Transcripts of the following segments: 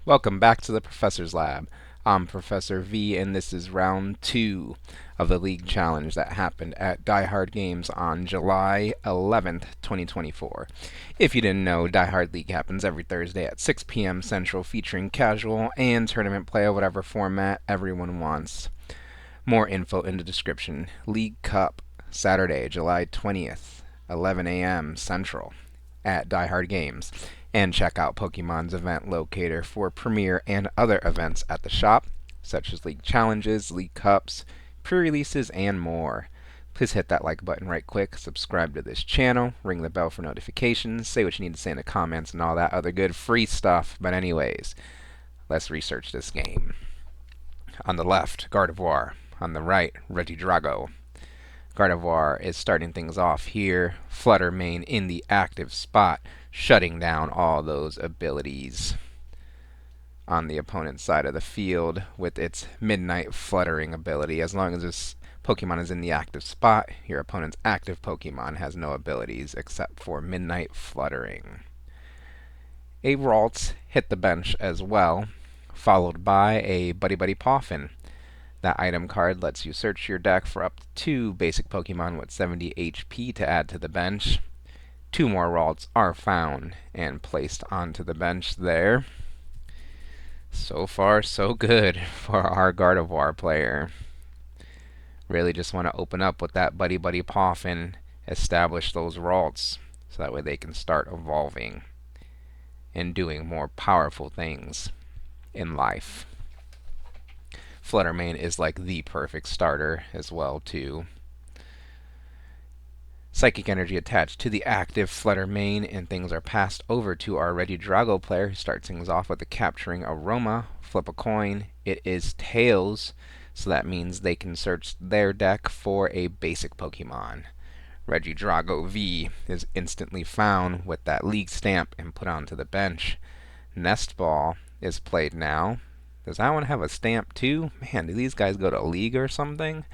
Welcome back to the Professor's Lab. I'm Professor V, and this is round 2 of the League Challenge that happened at Die Hard Games on July 11th, 2024. If you didn't know, Die Hard League happens every Thursday at 6 p.m. Central, featuring casual and tournament play of whatever format everyone wants. More info in the description. League Cup, Saturday, July 20th, 11 a.m. Central, at Die Hard Games. And check out Pokemon's event locator for premiere and other events at the shop, such as League Challenges, League Cups, pre-releases, and more. Please hit that like button right quick, subscribe to this channel, ring the bell for notifications, say what you need to say in the comments, and all that other good free stuff. But anyways, let's research this game. On the left, Gardevoir. On the right, Regidrago. Gardevoir is starting things off here. Flutter Mane in the active spot, shutting down all those abilities on the opponent's side of the field with its Midnight Fluttering ability. As long as this Pokemon is in the active spot, your opponent's active Pokemon has no abilities except for Midnight Fluttering. A Ralts hit the bench as well, followed by a Buddy Buddy Poffin. That item card lets you search your deck for up to 2 basic Pokemon with 70 HP to add to the bench. 2 more Ralts are found and placed onto the bench there. So far, so good for our Gardevoir player. Really just want to open up with that Buddy Buddy Poffin, establish those Ralts, so that way they can start evolving and doing more powerful things in life. Flutter Mane is like the perfect starter as well too. Psychic energy attached to the active Flutter Mane, and things are passed over to our Regidrago player, who starts things off with a Capturing Aroma. Flip a coin. It is tails, so that means they can search their deck for a basic Pokemon. Regidrago V is instantly found with that League stamp and put onto the bench. Nest Ball is played now. Does that one have a stamp too? Man, do these guys go to League or something?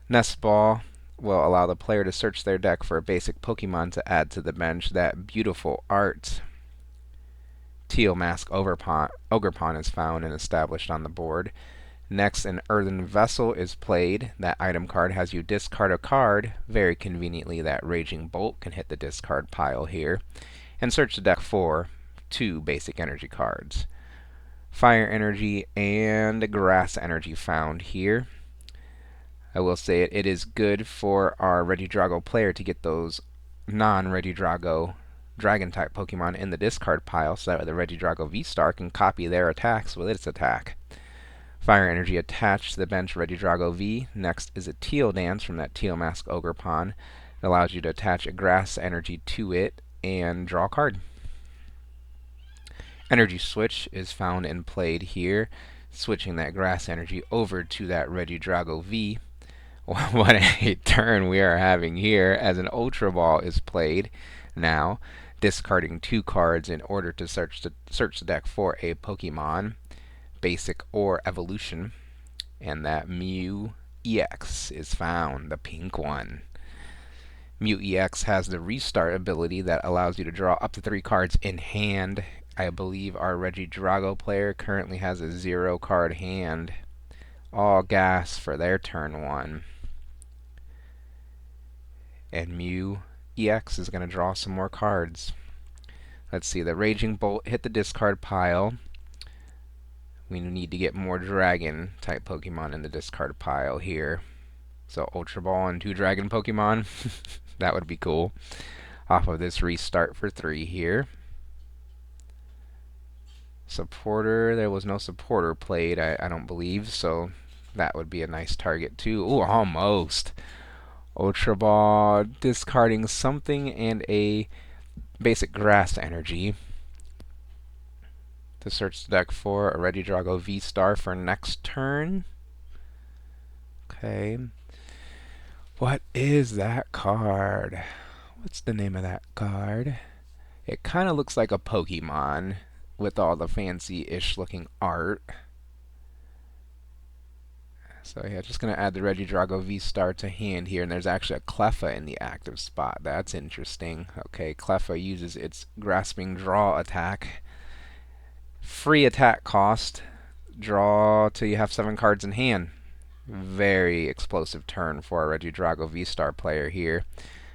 Nest Ball will allow the player to search their deck for a basic Pokemon to add to the bench. That beautiful art Teal Mask Ogerpon is found and established on the board. Next, an Earthen Vessel is played. That item card has you discard a card. Very conveniently, that Raging Bolt can hit the discard pile here. And search the deck for 2 basic energy cards. Fire Energy and Grass Energy found here. I will say it is good for our Regidrago player to get those non-Regidrago Dragon-type Pokemon in the discard pile, so that way the Regidrago V-Star can copy their attacks with its attack. Fire Energy attached to the bench Regidrago V. Next is a Teal Dance from that Teal Mask Ogerpon. It allows you to attach a Grass Energy to it and draw a card. Energy Switch is found and played here, switching that Grass Energy over to that Regidrago V. What a turn we are having here, as an Ultra Ball is played now, discarding 2 cards in order to search the deck for a Pokemon, basic or evolution. And that Mew EX is found, the pink one. Mew EX has the Restart ability that allows you to draw up to 3 cards in hand. I believe our Regidrago player currently has a 0 card hand. All gas for their turn 1. And Mew EX is going to draw some more cards. Let's see, the Raging Bolt hit the discard pile. We need to get more Dragon type Pokemon in the discard pile here. So Ultra Ball and 2 Dragon Pokemon. That would be cool. Off of this restart for 3 here. Supporter, there was no supporter played, I don't believe, so that would be a nice target too. Ooh, almost. Ultra Ball discarding something and a basic Grass Energy to search the deck for a Regidrago V-Star for next turn. Okay. What is that card? What's the name of that card? It kind of looks like a Pokemon with all the fancy-ish looking art. So yeah, just going to add the Regidrago V-Star to hand here, and there's actually a Cleffa in the active spot. That's interesting. Okay, Cleffa uses its Grasping Draw attack. Free attack cost. Draw till you have 7 cards in hand. Very explosive turn for a Regidrago V-Star player here.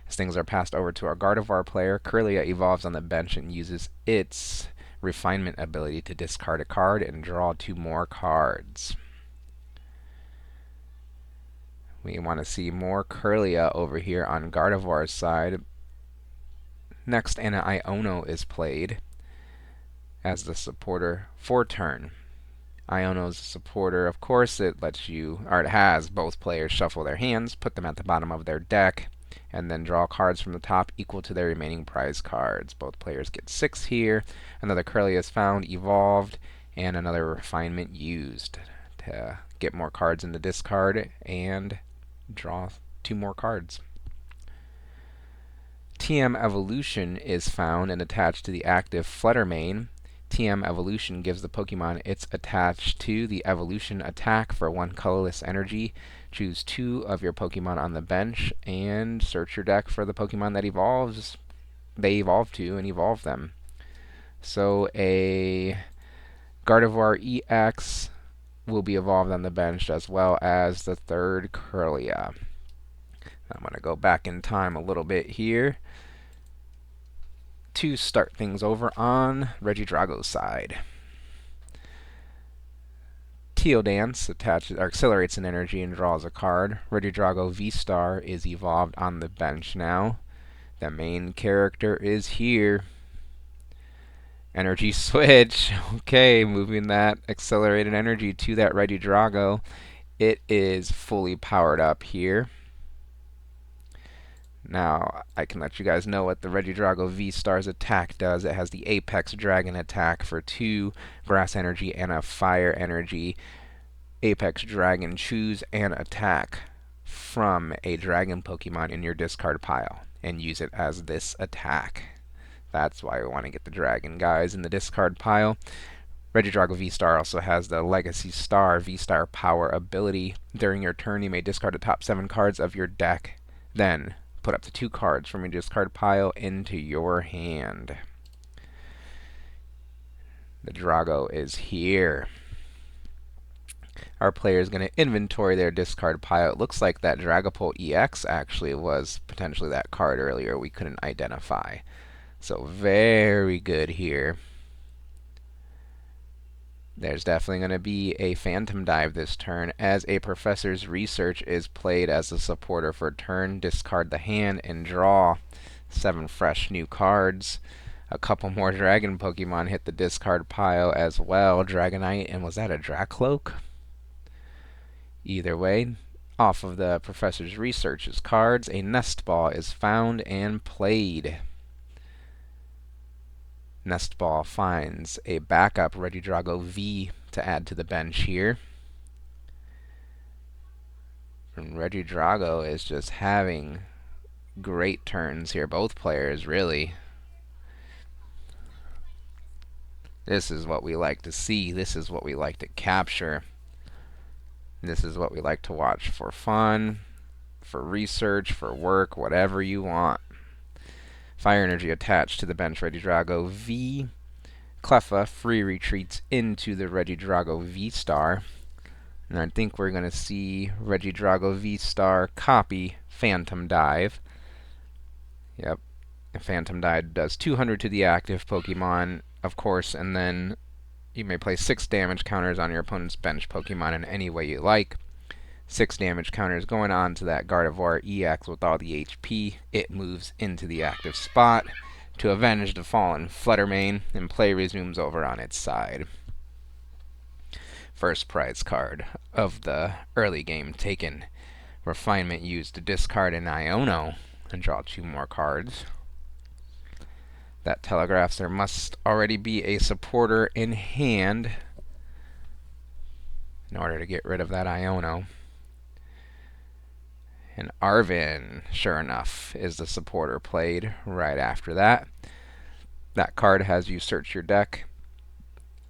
As things are passed over to our Gardevoir player, Kirlia evolves on the bench and uses its Refinement ability to discard a card and draw 2 more cards. We want to see more Kirlia over here on Gardevoir's side. Next, an Iono is played as the supporter for turn. Iono's a supporter, of course, it lets you, or it has both players shuffle their hands, put them at the bottom of their deck, and then draw cards from the top equal to their remaining prize cards. Both players get 6 here. Another Kirlia is found, evolved, and another refinement used to get more cards in the discard and draw 2 more cards. TM Evolution is found and attached to the active Fluttermane. TM Evolution gives the Pokemon it's attached to the evolution attack for 1 colorless energy. Choose 2 of your Pokemon on the bench and search your deck for the Pokemon that they evolve to and evolve them. So a Gardevoir EX will be evolved on the bench as well as the 3rd Kirlia. I'm going to go back in time a little bit here to start things over on Regidrago's side. Teodance accelerates an energy and draws a card. Regidrago V-Star is evolved on the bench now. The main character is here. Energy switch. Okay, moving that accelerated energy to that Regidrago. It is fully powered up here. Now, I can let you guys know what the Regidrago V-Star's attack does. It has the Apex Dragon attack for 2 grass energy and a fire energy. Apex Dragon, choose an attack from a dragon Pokemon in your discard pile and use it as this attack. That's why we want to get the dragon guys in the discard pile. Regidrago V-Star also has the Legacy Star V-Star power ability. During your turn, you may discard the top 7 cards of your deck. Then, put up to 2 cards from your discard pile into your hand. The Drago is here. Our player is going to inventory their discard pile. It looks like that Dragapult EX actually was potentially that card earlier we couldn't identify. So very good here. There's definitely going to be a Phantom Dive this turn, as a Professor's Research is played as a supporter for turn. Discard the hand and draw 7 fresh new cards. A couple more Dragon Pokemon hit the discard pile as well. Dragonite, and was that a Dracloak? Either way, off of the Professor's Research's cards, a Nest Ball is found and played. Nest Ball finds a backup Regidrago V to add to the bench here. And Regidrago is just having great turns here. Both players, really. This is what we like to see. This is what we like to capture. This is what we like to watch for fun, for research, for work, whatever you want. Fire energy attached to the bench Regidrago V. Cleffa free retreats into the Regidrago V-Star. And I think we're going to see Regidrago V-Star copy Phantom Dive. Yep. Phantom Dive does 200 to the active Pokemon, of course, and then you may place 6 damage counters on your opponent's bench Pokemon in any way you like. 6 damage counters going on to that Gardevoir EX with all the HP. It moves into the active spot to avenge the fallen Fluttermane, and play resumes over on its side. First prize card of the early game taken. Refinement used to discard an Iono and draw 2 more cards. That telegraphs there must already be a supporter in hand in order to get rid of that Iono. And Arvin, sure enough, is the supporter played right after that. That card has you search your deck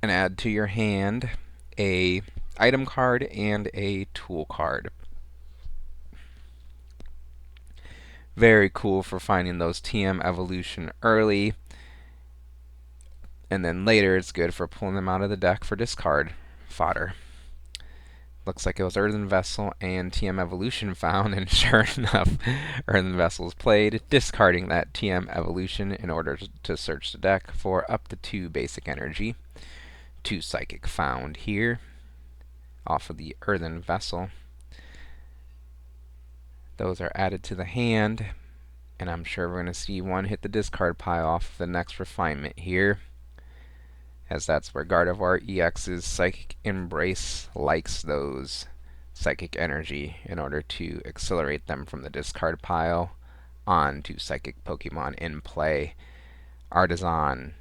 and add to your hand a item card and a tool card. Very cool for finding those TM evolution early, and then later it's good for pulling them out of the deck for discard fodder. Looks like it was Earthen Vessel and TM Evolution found, and sure enough, Earthen Vessel's played, discarding that TM Evolution in order to search the deck for up to 2 basic energy. 2 Psychic found here off of the Earthen Vessel. Those are added to the hand, and I'm sure we're going to see one hit the discard pile off of the next refinement here, as that's where Gardevoir EX's Psychic Embrace likes those Psychic Energy in order to accelerate them from the discard pile onto Psychic Pokemon in play. Artisan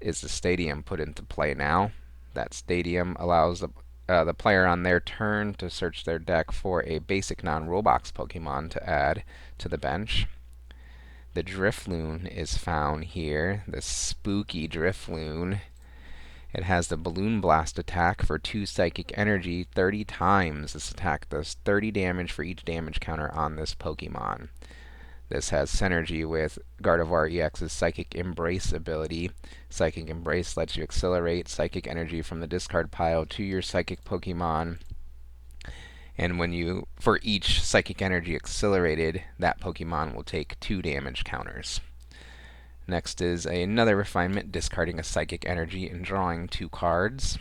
is the Stadium put into play now. That Stadium allows the player on their turn to search their deck for a basic non-rule box Pokemon to add to the bench. The Drifloon is found here, the spooky Drifloon. It has the Balloon Blast attack for 2 Psychic Energy 30 times. This attack does 30 damage for each damage counter on this Pokemon. This has synergy with Gardevoir EX's Psychic Embrace ability. Psychic Embrace lets you accelerate Psychic Energy from the discard pile to your Psychic Pokemon. And for each Psychic Energy accelerated, that Pokemon will take 2 damage counters. Next is another refinement, discarding a Psychic Energy and drawing 2 cards.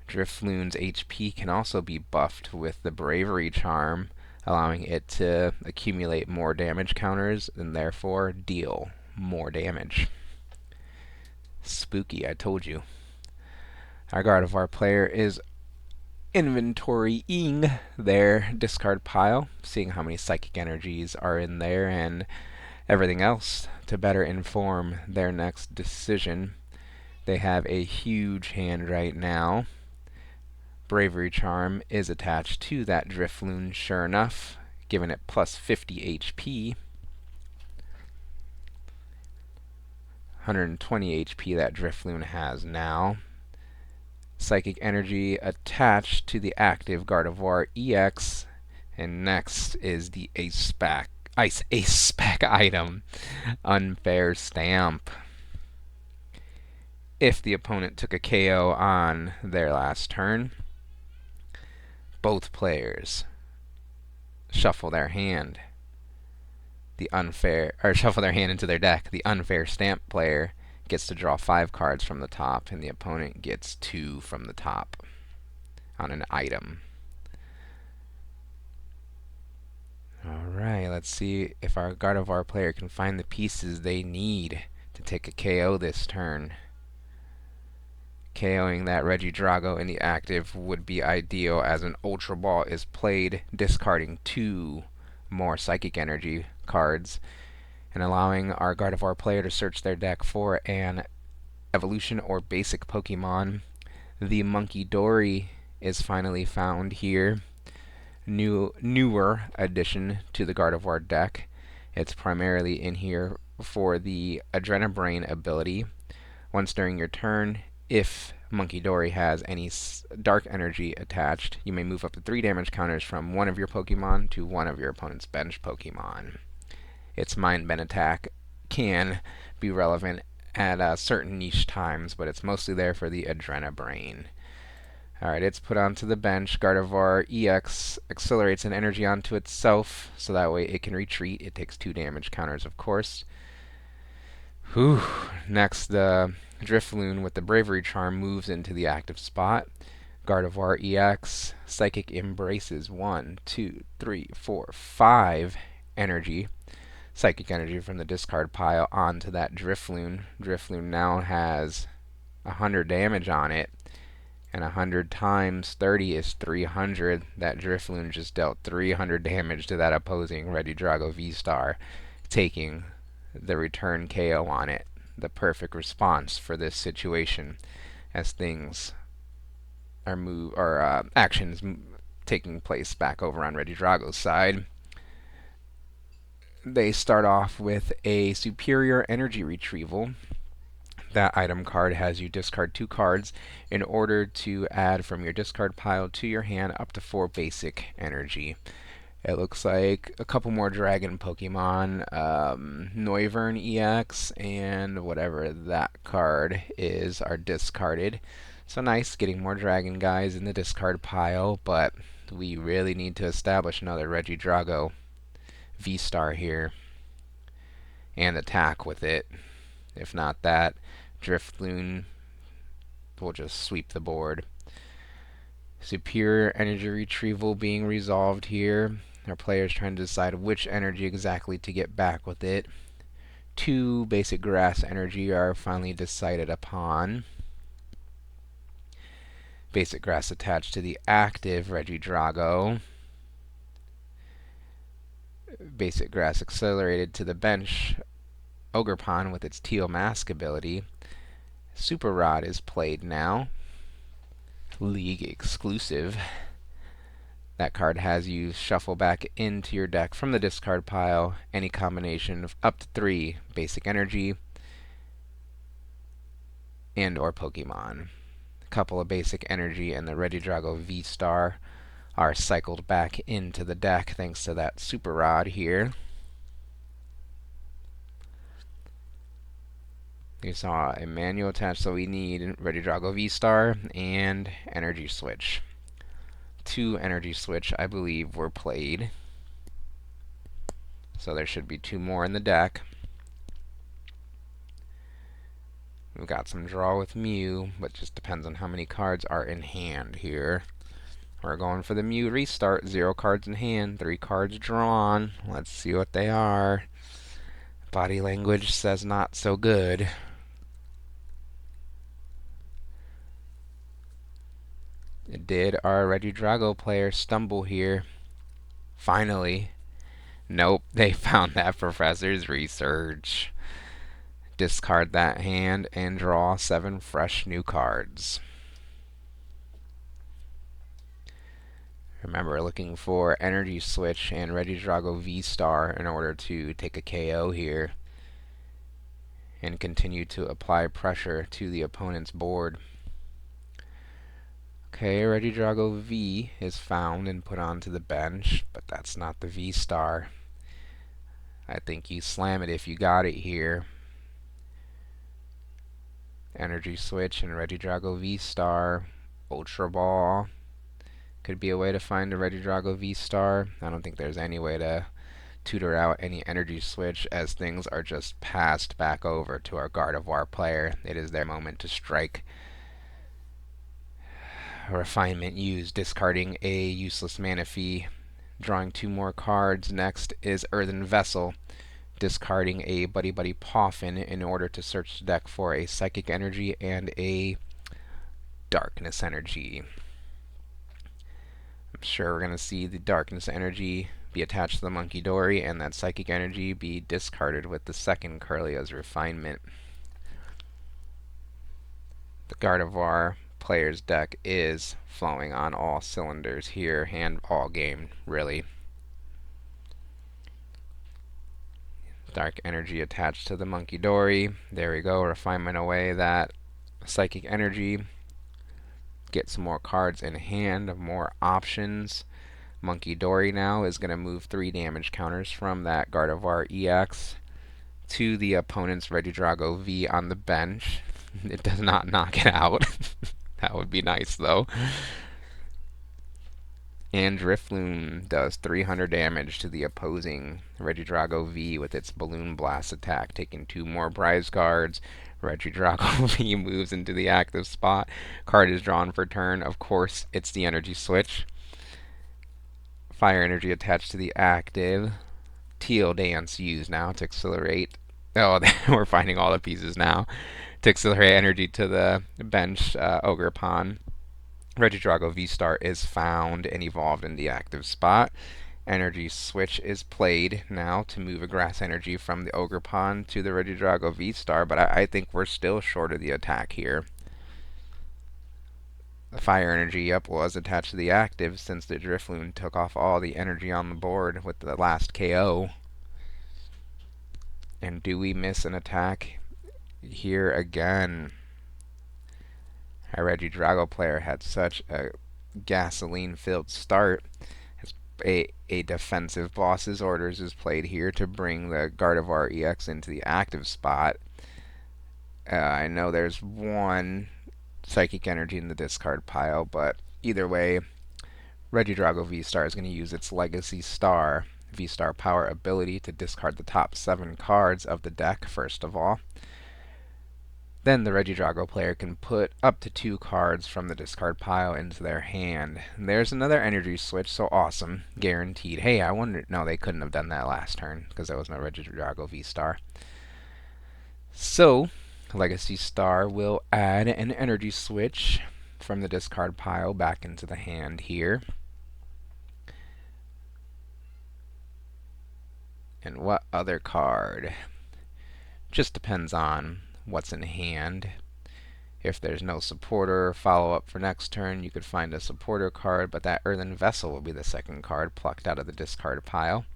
Drifloon's HP can also be buffed with the Bravery Charm, allowing it to accumulate more damage counters and therefore deal more damage. Spooky, I told you. Our Gardevoir player is inventorying their discard pile, seeing how many Psychic Energies are in there and everything else to better inform their next decision. They have a huge hand right now. Bravery Charm is attached to that Drifloon, sure enough, giving it plus 50 HP. 120 HP that Drifloon has now. Psychic Energy attached to the active Gardevoir EX. And next is the Ace Spec item, Unfair Stamp. If the opponent took a KO on their last turn, both players shuffle their hand. Shuffle their hand into their deck. The Unfair Stamp player gets to draw 5 cards from the top, and the opponent gets 2 from the top on an item. Alright, let's see if our Gardevoir player can find the pieces they need to take a KO this turn. KOing that Regidrago in the active would be ideal, as an Ultra Ball is played, discarding 2 more Psychic Energy cards and allowing our Gardevoir player to search their deck for an evolution or basic Pokemon. The Monkey Dory is finally found here. Newer addition to the Gardevoir deck. It's primarily in here for the Adrenabrain ability. Once during your turn, if Monkey Dory has any dark energy attached, you may move up to 3 damage counters from one of your Pokemon to one of your opponent's bench Pokemon. Its Mind Bend attack can be relevant at certain niche times, but it's mostly there for the Adrenabrain. Alright, it's put onto the bench. Gardevoir EX accelerates an energy onto itself, so that way it can retreat. It takes 2 damage counters, of course. Whew. Next, the Drifloon with the Bravery Charm moves into the active spot. Gardevoir EX, Psychic Embraces 1, 2, 3, 4, 5 energy. Psychic Energy from the discard pile onto that Drifloon. Drifloon now has 100 damage on it. And 100 times 30 is 300. That Drifloon just dealt 300 damage to that opposing Regidrago V-Star, taking the return KO on it. The perfect response for this situation, as things are actions taking place back over on Regidrago's side. They start off with a Superior Energy Retrieval. That item card has you discard 2 cards in order to add from your discard pile to your hand up to 4 basic energy. It looks like a couple more dragon Pokemon, Noivern EX, and whatever that card is are discarded. So nice, getting more dragon guys in the discard pile, but we really need to establish another Regidrago V-Star here and attack with it. If not that, Drifloon will just sweep the board. Superior energy retrieval being resolved here. Our players trying to decide which energy exactly to get back with it. 2 basic grass energy are finally decided upon. Basic grass attached to the active Regidrago. Basic grass accelerated to the bench Ogerpon with its Teal Mask ability. Super Rod is played now. League exclusive. That card has you shuffle back into your deck from the discard pile any combination of up to 3 basic energy and or Pokemon. A couple of basic energy and the Regidrago V-Star are cycled back into the deck thanks to that Super Rod here. You saw a manual attached, so we need Regidrago V-Star and Energy Switch. 2 Energy Switch, I believe, were played. So there should be 2 more in the deck. We've got some draw with Mew, but just depends on how many cards are in hand here. We're going for the Mew restart. 0 cards in hand, 3 cards drawn. Let's see what they are. Body language says not so good. Did our Regidrago player stumble here? Finally. Nope, they found that Professor's Research. Discard that hand and draw 7 fresh new cards. Remember, looking for Energy Switch and Regidrago V-Star in order to take a KO here and continue to apply pressure to the opponent's board. Okay, Regidrago V is found and put onto the bench, but that's not the V-Star. I think you slam it if you got it here. Energy Switch and Regidrago V-Star. Ultra Ball could be a way to find a Regidrago V-Star. I don't think there's any way to tutor out any Energy Switch, as things are just passed back over to our Gardevoir player. It is their moment to strike. Refinement used, discarding a useless Manaphy, drawing 2 more cards. Next is Earthen Vessel, discarding a Buddy Buddy Poffin in order to search the deck for a Psychic Energy and a Darkness Energy. I'm sure we're going to see the Darkness Energy be attached to the Monkey Dory and that Psychic Energy be discarded with the second Kirlia's Refinement. The Gardevoir player's deck is flowing on all cylinders here, and all game, really. Dark Energy attached to the Monkey Dory. There we go, Refinement away that Psychic Energy. Get some more cards in hand, more options. Monkey Dory now is going to move 3 damage counters from that Gardevoir EX to the opponent's Regidrago V on the bench. It does not knock it out. That would be nice, though. And Drifloon does 300 damage to the opposing Regidrago V with its Balloon Blast attack, taking 2 more prize cards. Regidrago V moves into the active spot. Card is drawn for turn. Of course, it's the Energy Switch. Fire Energy attached to the active. Teal Dance used now to accelerate. Oh, we're finding all the pieces now. To accelerate energy to the bench, Ogerpon. Regidrago V-Star is found and evolved in the active spot. Energy Switch is played now to move a grass energy from the Ogerpon to the Regidrago V-Star, but I think we're still short of the attack here. The Fire Energy up was attached to the active since the Drifloon took off all the energy on the board with the last KO. And do we miss an attack? Here again, our Regidrago player had such a gasoline-filled start. A defensive boss's orders is played here to bring the Gardevoir EX into the active spot. I know there's one Psychic Energy in the discard pile, but either way, Regidrago V-Star is going to use its Legacy Star V-Star power ability to discard the top 7 cards of the deck first of all. Then the Regidrago player can put up to 2 cards from the discard pile into their hand. And there's another energy switch, so awesome. Guaranteed. Hey, I wonder... No, they couldn't have done that last turn, because there was no Regidrago V-Star. So, Legacy Star will add an energy switch from the discard pile back into the hand here. And what other card? Just depends on what's in hand. If there's no supporter follow-up for next turn, you could find a supporter card, but that Earthen Vessel will be the second card plucked out of the discard pile.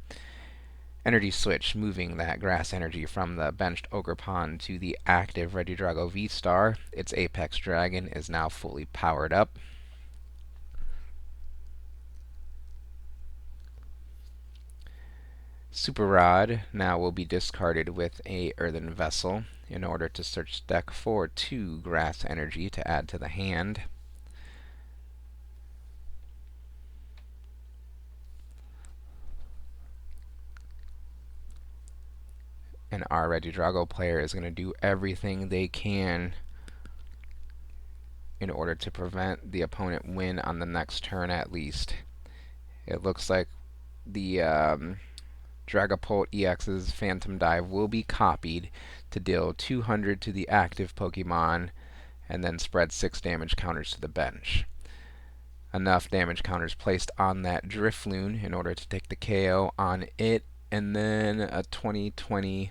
Energy switch, moving that grass energy from the benched Ogerpon to the active Regidrago V-Star. Its Apex Dragon is now fully powered up. Super Rod now will be discarded with a Earthen Vessel in order to search deck for 2 grass energy to add to the hand. And our Regidrago player is going to do everything they can in order to prevent the opponent win on the next turn at least. It looks like the Dragapult EX's Phantom Dive will be copied to deal 200 to the active Pokemon and then spread 6 damage counters to the bench. Enough damage counters placed on that Drifloon in order to take the KO on it, and then a 20-20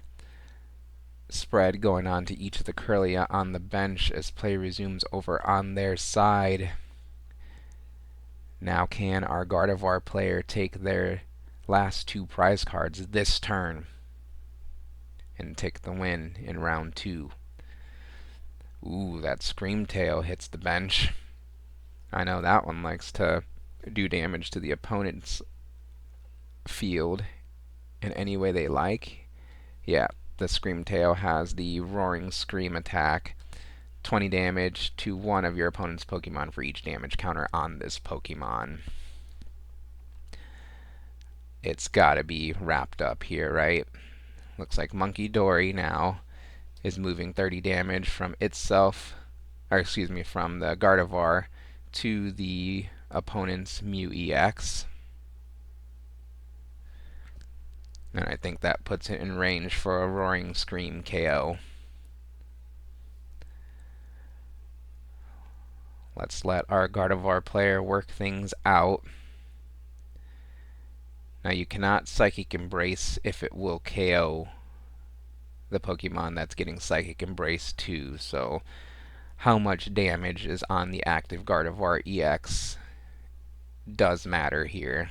spread going on to each of the Kirlia on the bench as play resumes over on their side. Now can our Gardevoir player take their last 2 prize cards this turn and take the win in round 2? Ooh, that Screamtail hits the bench. I know that one likes to do damage to the opponent's field in any way they like. Yeah, the Screamtail has the Roaring Scream attack. 20 damage to one of your opponent's Pokemon for each damage counter on this Pokemon. It's gotta be wrapped up here, right? Looks like Monkey Dory now is moving 30 damage from itself, or excuse me, from the Gardevoir to the opponent's Mew EX. And I think that puts it in range for a Roaring Scream KO. Let's let our Gardevoir player work things out. Now you cannot Psychic Embrace if it will KO the Pokemon that's getting Psychic Embrace too, so how much damage is on the active Gardevoir EX does matter here.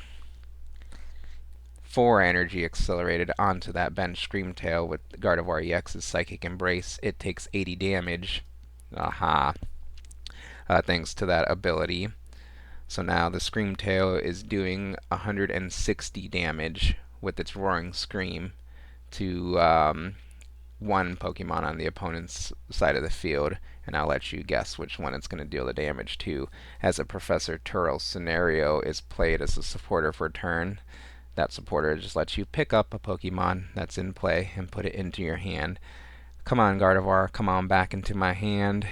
4 energy accelerated onto that bench Screamtail with Gardevoir EX's Psychic Embrace. It takes 80 damage. Aha. Thanks to that ability. So now the Screamtail is doing 160 damage with its Roaring Scream to one Pokemon on the opponent's side of the field, and I'll let you guess which one it's going to deal the damage to. As a Professor Turtle scenario is played as a supporter for a turn, that supporter just lets you pick up a Pokemon that's in play and put it into your hand. Come on, Gardevoir, come on back into my hand.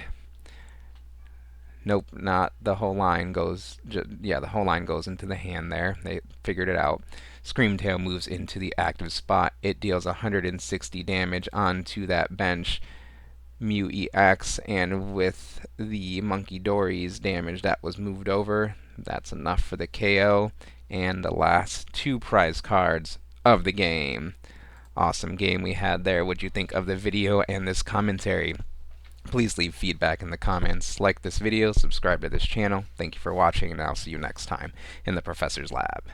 Nope, not the whole line goes. Yeah, the whole line goes into the hand there. They figured it out. Screamtail moves into the active spot. It deals 160 damage onto that bench Mew EX, and with the Monkey Dory's damage that was moved over, that's enough for the KO and the last 2 prize cards of the game. Awesome game we had there. What'd you think of the video and this commentary? Please leave feedback in the comments, like this video, subscribe to this channel. Thank you for watching, and I'll see you next time in the Professor's Lab.